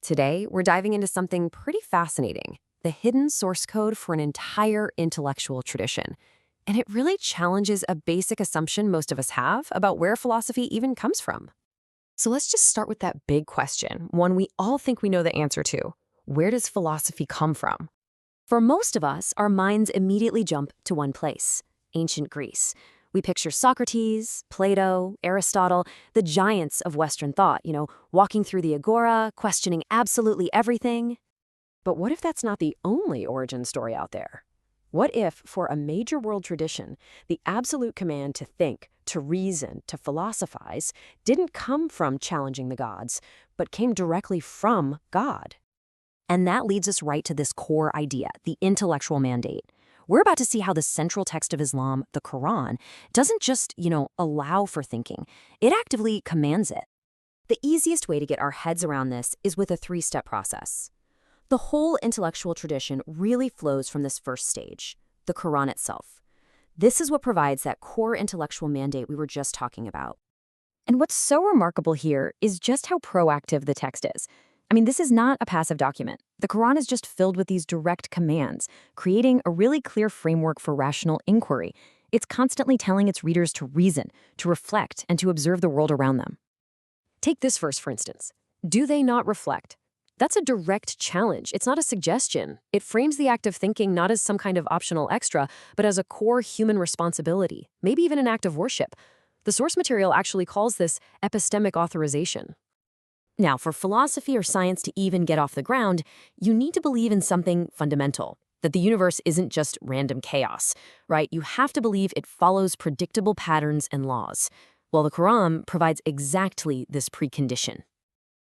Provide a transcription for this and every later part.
Today, we're diving into something pretty fascinating, the hidden source code for an entire intellectual tradition. And it really challenges a basic assumption most of us have about where philosophy even comes from. So let's just start with that big question, one we all think we know the answer to. Where does philosophy come from? For most of us, our minds immediately jump to one place, ancient Greece. We picture Socrates, Plato, Aristotle, the giants of Western thought, walking through the agora, questioning absolutely everything. But what if that's not the only origin story out there? What if, for a major world tradition, the absolute command to think, to reason, to philosophize didn't come from challenging the gods, but came directly from God? And that leads us right to this core idea, the intellectual mandate. We're about to see how the central text of Islam, the Qur'an, doesn't just, allow for thinking. It actively commands it. The easiest way to get our heads around this is with a three-step process. The whole intellectual tradition really flows from this first stage, the Qur'an itself. This is what provides that core intellectual mandate we were just talking about. And what's so remarkable here is just how proactive the text is. This is not a passive document. The Qur'an is just filled with these direct commands, creating a really clear framework for rational inquiry. It's constantly telling its readers to reason, to reflect, and to observe the world around them. Take this verse, for instance. Do they not reflect? That's a direct challenge. It's not a suggestion. It frames the act of thinking not as some kind of optional extra, but as a core human responsibility, maybe even an act of worship. The source material actually calls this epistemic authorization. Now, for philosophy or science to even get off the ground, you need to believe in something fundamental, that the universe isn't just random chaos, right? You have to believe it follows predictable patterns and laws. Well, the Qur'an provides exactly this precondition.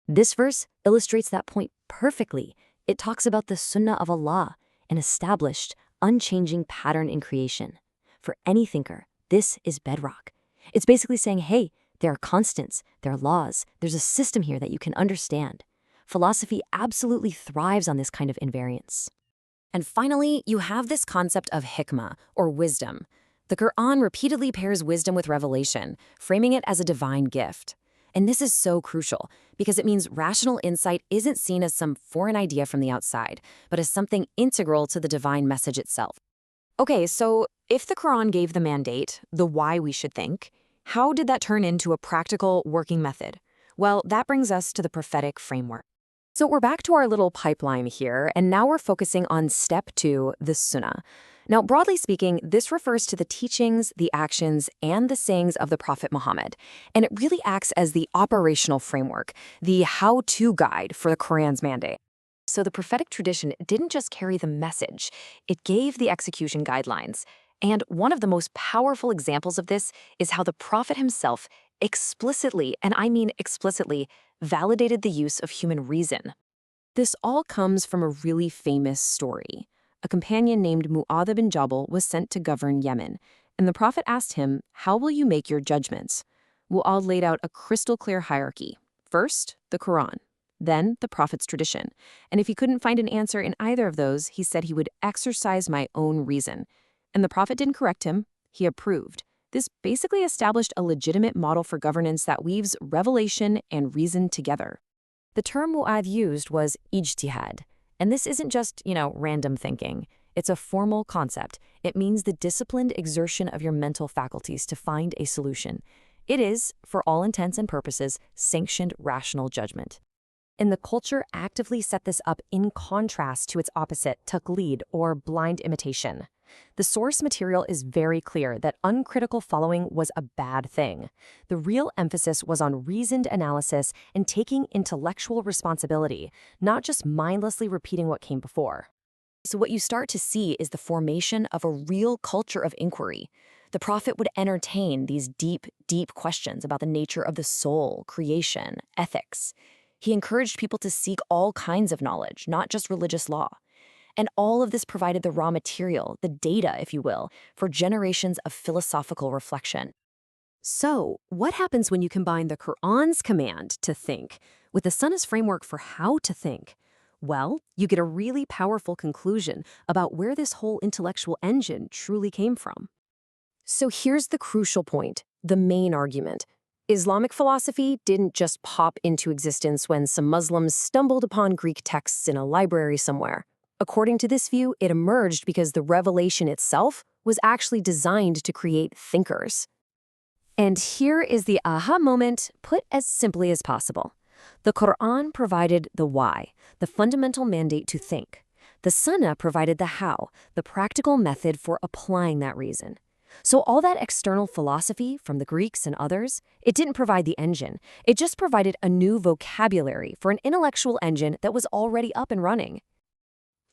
This verse illustrates that point perfectly. It talks about the Sunnah of Allah, an established, unchanging pattern in creation. For any thinker, this is bedrock. It's basically saying, hey, there are constants, there are laws, there's a system here that you can understand. Philosophy absolutely thrives on this kind of invariance. And finally, you have this concept of hikmah, or wisdom. The Qur'an repeatedly pairs wisdom with revelation, framing it as a divine gift. And this is so crucial, because it means rational insight isn't seen as some foreign idea from the outside, but as something integral to the divine message itself. Okay, so if the Qur'an gave the mandate, the why we should think, how did that turn into a practical working method? Well, that brings us to the prophetic framework. So we're back to our little pipeline here, and now we're focusing on step 2, the Sunnah. Now, broadly speaking, this refers to the teachings, the actions, and the sayings of the Prophet Muhammad, and it really acts as the operational framework, the how-to guide for the Quran's mandate. So the prophetic tradition didn't just carry the message, it gave the execution guidelines. And one of the most powerful examples of this is how the Prophet himself explicitly, and I mean explicitly, validated the use of human reason. This all comes from a really famous story. A companion named Mu'adh bin Jabal was sent to govern Yemen, and the Prophet asked him, "How will you make your judgments?" Mu'adh laid out a crystal-clear hierarchy. First, the Quran, then the Prophet's tradition. And if he couldn't find an answer in either of those, he said he would exercise my own reason. And the Prophet didn't correct him, he approved. This basically established a legitimate model for governance that weaves revelation and reason together. The term Mu'adh used was ijtihad, and this isn't just, random thinking. It's a formal concept. It means the disciplined exertion of your mental faculties to find a solution. It is, for all intents and purposes, sanctioned rational judgment. And the culture actively set this up in contrast to its opposite, taqlid, or blind imitation. The source material is very clear that uncritical following was a bad thing. The real emphasis was on reasoned analysis and taking intellectual responsibility, not just mindlessly repeating what came before. So what you start to see is the formation of a real culture of inquiry. The Prophet would entertain these deep, deep questions about the nature of the soul, creation, ethics. He encouraged people to seek all kinds of knowledge, not just religious law. And all of this provided the raw material, the data, if you will, for generations of philosophical reflection. So, what happens when you combine the Qur'an's command to think with the Sunnah's framework for how to think? Well, you get a really powerful conclusion about where this whole intellectual engine truly came from. So here's the crucial point, the main argument. Islamic philosophy didn't just pop into existence when some Muslims stumbled upon Greek texts in a library somewhere. According to this view, it emerged because the revelation itself was actually designed to create thinkers. And here is the aha moment, put as simply as possible. The Qur'an provided the why, the fundamental mandate to think. The Sunnah provided the how, the practical method for applying that reason. So all that external philosophy from the Greeks and others, it didn't provide the engine. It just provided a new vocabulary for an intellectual engine that was already up and running.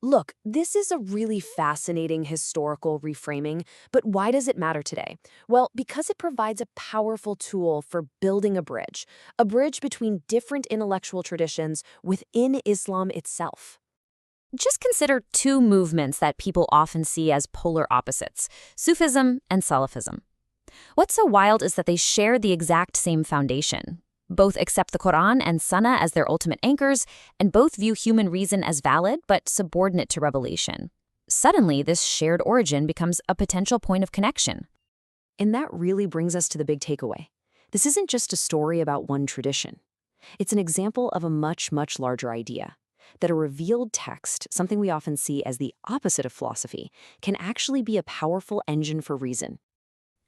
Look, this is a really fascinating historical reframing, but why does it matter today? Well, because it provides a powerful tool for building a bridge between different intellectual traditions within Islam itself. Just consider two movements that people often see as polar opposites, Sufism and Salafism. What's so wild is that they share the exact same foundation. Both accept the Qur'an and Sunnah as their ultimate anchors, and both view human reason as valid but subordinate to revelation. Suddenly, this shared origin becomes a potential point of connection. And that really brings us to the big takeaway. This isn't just a story about one tradition. It's an example of a much, much larger idea, that a revealed text, something we often see as the opposite of philosophy, can actually be a powerful engine for reason.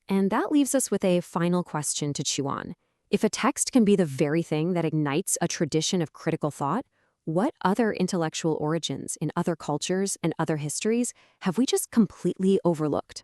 And that leaves us with a final question to chew on. If a text can be the very thing that ignites a tradition of critical thought, what other intellectual origins in other cultures and other histories have we just completely overlooked?